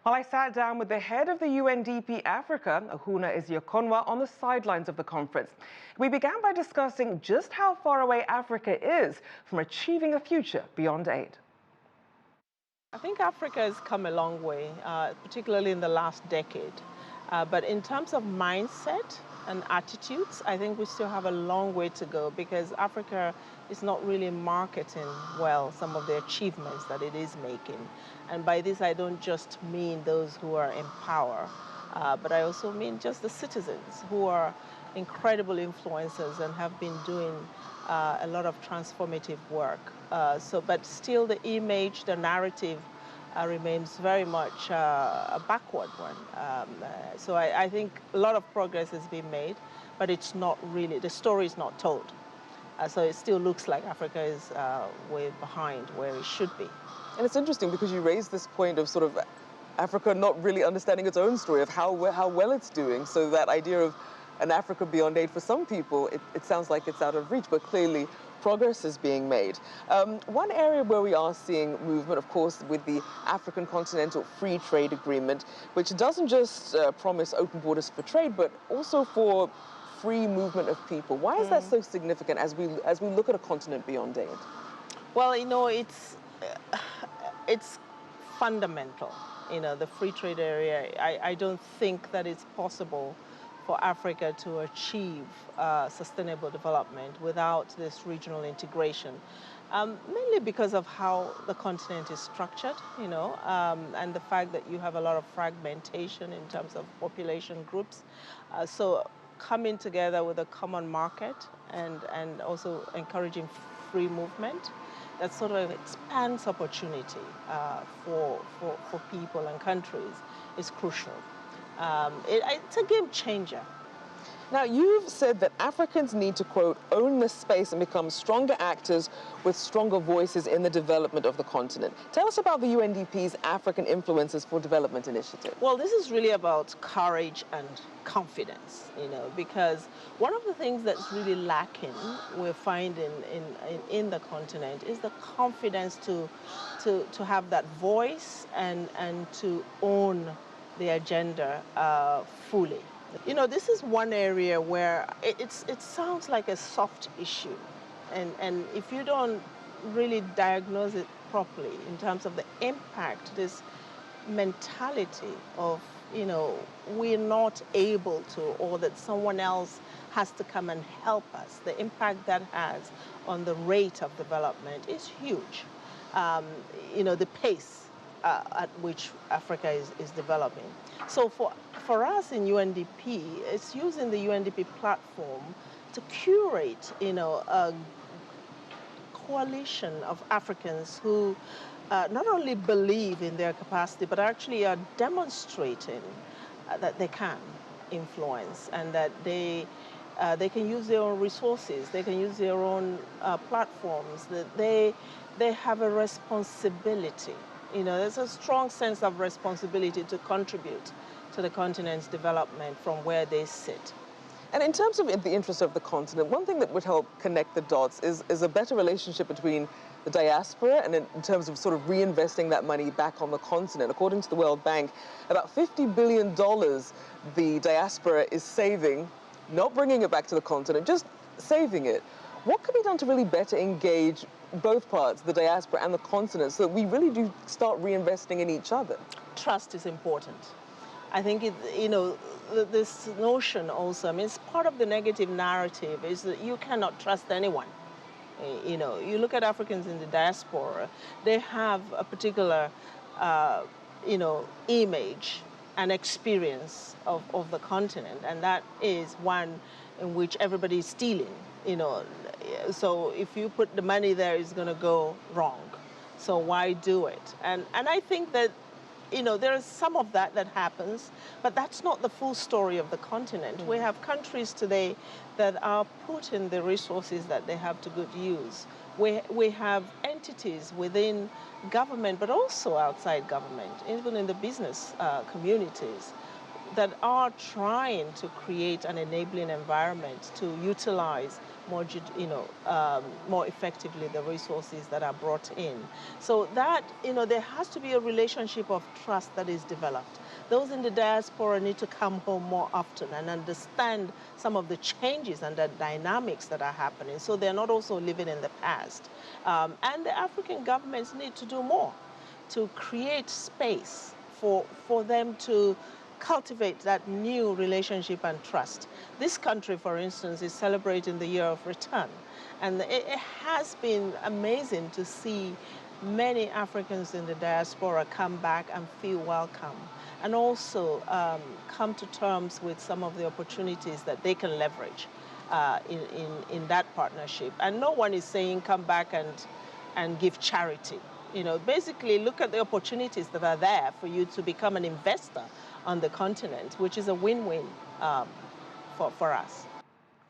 Well, I sat down with the head of the UNDP Africa, Ahunna Eziakonwa, on the sidelines of the conference. We began by discussing just how far away Africa is from achieving a future beyond aid. I think Africa has come a long way, particularly in the last decade. But in terms of mindset and attitudes, I think we still have a long way to go because Africa is not really marketing well some of the achievements that it is making. And by this, I don't just mean those who are in power, but I also mean just the citizens who are incredible influencers and have been doing a lot of transformative work. But still the image, the narrative remains very much a backward one. So I think a lot of progress has been made, but it's not really, the story is not told. So it still looks like Africa is way behind where it should be. And it's interesting because you raised this point of sort of Africa not really understanding its own story of how well it's doing. So that idea of an Africa beyond aid, for some people, it sounds like it's out of reach, but clearly progress is being made. One area where we are seeing movement, of course, with the African Continental Free Trade Agreement, which doesn't just promise open borders for trade, but also for free movement of people. Why is that so significant as we look at a continent beyond aid? Well, you know, it's fundamental. You know, the free trade area. I don't think that it's possible for Africa to achieve sustainable development without this regional integration, mainly because of how the continent is structured, you know, and the fact that you have a lot of fragmentation in terms of population groups. So coming together with a common market and also encouraging free movement, that sort of expands opportunity for people and countries is crucial. It's a game changer. Now, you've said that Africans need to, quote, own this space and become stronger actors with stronger voices in the development of the continent. Tell us about the UNDP's African Influencers for Development initiative. Well, this is really about courage and confidence, you know, because one of the things that's really lacking, we're finding in the continent, is the confidence to have that voice and to own the agenda fully. You know, this is one area where it sounds like a soft issue, and if you don't really diagnose it properly in terms of the impact, this mentality of, you know, we're not able to, or that someone else has to come and help us, the impact that has on the rate of development is huge. You know, the pace at which Africa is developing. So for us in UNDP, it's using the UNDP platform to curate, you know, a coalition of Africans who not only believe in their capacity, but actually are demonstrating that they can influence and that they can use their own resources, they can use their own platforms, that they have a responsibility. You know, there's a strong sense of responsibility to contribute to the continent's development from where they sit. And in terms of the interest of the continent, one thing that would help connect the dots is a better relationship between the diaspora and in terms of sort of reinvesting that money back on the continent. According to the World Bank, about $50 billion the diaspora is saving, not bringing it back to the continent, just saving it. What could be done to really better engage both parts, the diaspora and the continent, so that we really do start reinvesting in each other? Trust is important. I think, you know, this notion also, I mean, it's part of the negative narrative is that you cannot trust anyone. You know, you look at Africans in the diaspora, they have a particular, you know, image and experience of the continent, and that is one in which everybody is stealing, you know. So if you put the money there, it's going to go wrong. So why do it? And I think that, you know, there is some of that happens, but that's not the full story of the continent. We have countries today that are putting the resources that they have to good use. We have entities within government, but also outside government, even in the business communities, that are trying to create an enabling environment to utilize more, more effectively the resources that are brought in. So that, there has to be a relationship of trust that is developed. Those in the diaspora need to come home more often and understand some of the changes and the dynamics that are happening, so they're not also living in the past. And the African governments need to do more to create space for them to cultivate that new relationship and trust. This country, for instance, is celebrating the year of return. And it has been amazing to see many Africans in the diaspora come back and feel welcome, and also come to terms with some of the opportunities that they can leverage in that partnership. And no one is saying come back and give charity. Basically look at the opportunities that are there for you to become an investor on the continent, which is a win-win for us.